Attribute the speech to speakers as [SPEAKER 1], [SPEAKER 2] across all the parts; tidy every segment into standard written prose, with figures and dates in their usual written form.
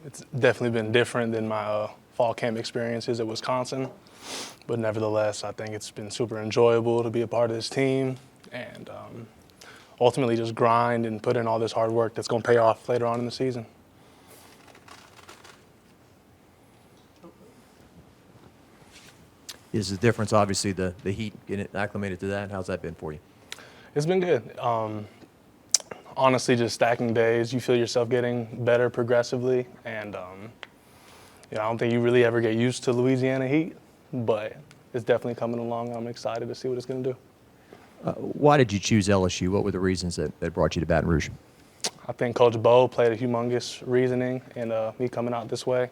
[SPEAKER 1] It's definitely been different than my fall camp experiences at Wisconsin, but nevertheless, I think it's been super enjoyable to be a part of this team and ultimately just grind and put in all this hard work that's going to pay off later on in the season.
[SPEAKER 2] Is the difference obviously the heat, getting acclimated to that? How's that been for you?
[SPEAKER 1] It's been good. Honestly, just stacking days, you feel yourself getting better progressively, and I don't think you really ever get used to Louisiana heat, but it's definitely coming along. I'm excited to see what it's going to do.
[SPEAKER 2] Why did you choose LSU? What were the reasons that brought you to Baton Rouge?
[SPEAKER 1] I think Coach Bo played a humongous reasoning in me coming out this way.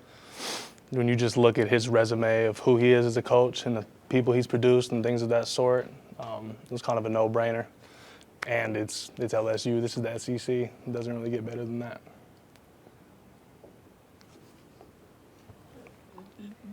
[SPEAKER 1] When you just look at his resume of who he is as a coach and the people he's produced and things of that sort, it was kind of a no-brainer. And it's LSU. This is the SEC. It doesn't really get better than that.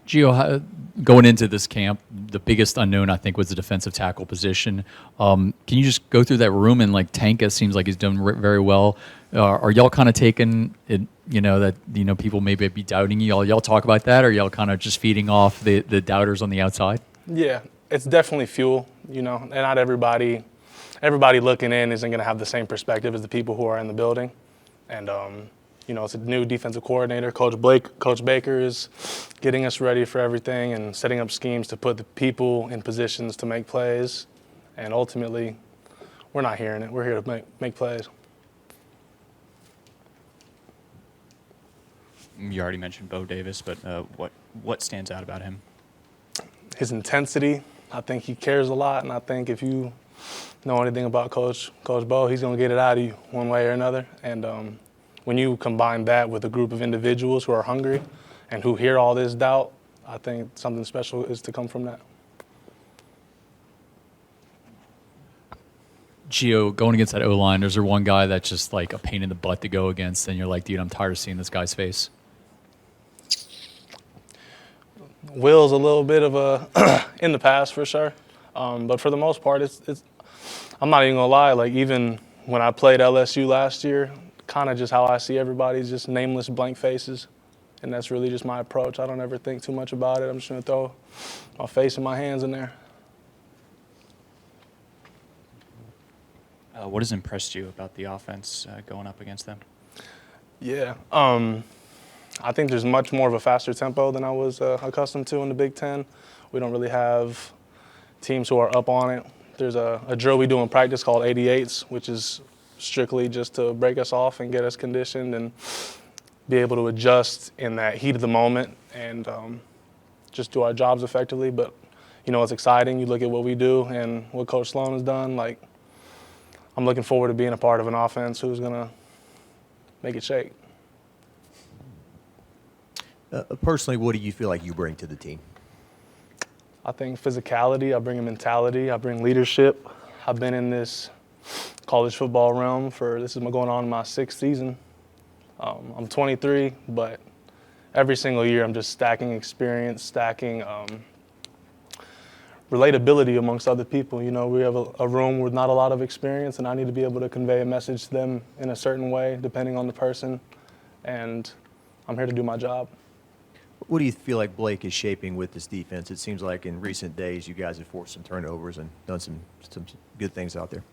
[SPEAKER 3] Gio, going into this camp, the biggest unknown, I think, was the defensive tackle position. Can you just go through that room and, Tanka seems like he's done very well. Are y'all kind of taking it, that, people may be doubting you? Y'all talk about that, or y'all kind of just feeding off the doubters on the outside?
[SPEAKER 1] Yeah, it's definitely fuel, and not everybody looking in isn't going to have the same perspective as the people who are in the building. And, it's a new defensive coordinator. Coach Baker is getting us ready for everything and setting up schemes to put the people in positions to make plays. And ultimately, we're not hearing it. We're here to make plays.
[SPEAKER 4] You already mentioned Bo Davis, but what stands out about him?
[SPEAKER 1] His intensity. I think he cares a lot, and I think if you know anything about Coach Bo, he's going to get it out of you one way or another. And when you combine that with a group of individuals who are hungry and who hear all this doubt, I think something special is to come from that.
[SPEAKER 3] Gio, going against that O-line, is there one guy that's just like a pain in the butt to go against, and you're like, dude, I'm tired of seeing this guy's face?
[SPEAKER 1] Will's a little bit of a in the past for sure, but for the most part, it's. I'm not even gonna lie. Even when I played LSU last year, kind of just how I see everybody, just nameless blank faces, and that's really just my approach. I don't ever think too much about it. I'm just gonna throw my face and my hands in there.
[SPEAKER 4] What has impressed you about the offense going up against them?
[SPEAKER 1] Yeah. I think there's much more of a faster tempo than I was accustomed to in the Big Ten. We don't really have teams who are up on it. There's a drill we do in practice called 88s, which is strictly just to break us off and get us conditioned and be able to adjust in that heat of the moment and just do our jobs effectively. But, it's exciting. You look at what we do and what Coach Sloan has done. I'm looking forward to being a part of an offense who's going to make it shake.
[SPEAKER 2] Personally, what do you feel like you bring to the team?
[SPEAKER 1] I think physicality, I bring a mentality, I bring leadership. I've been in this college football realm this is going on my 6th season. I'm 23, but every single year I'm just stacking experience, stacking relatability amongst other people. We have a room with not a lot of experience, and I need to be able to convey a message to them in a certain way, depending on the person, and I'm here to do my job.
[SPEAKER 2] What do you feel like Blake is shaping with this defense? It seems like in recent days you guys have forced some turnovers and done some good things out there.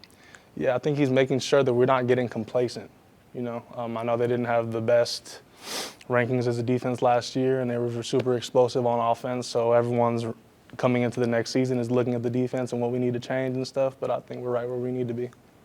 [SPEAKER 1] Yeah, I think he's making sure that we're not getting complacent. I know they didn't have the best rankings as a defense last year, and they were super explosive on offense, so everyone's coming into the next season is looking at the defense and what we need to change and stuff, but I think we're right where we need to be.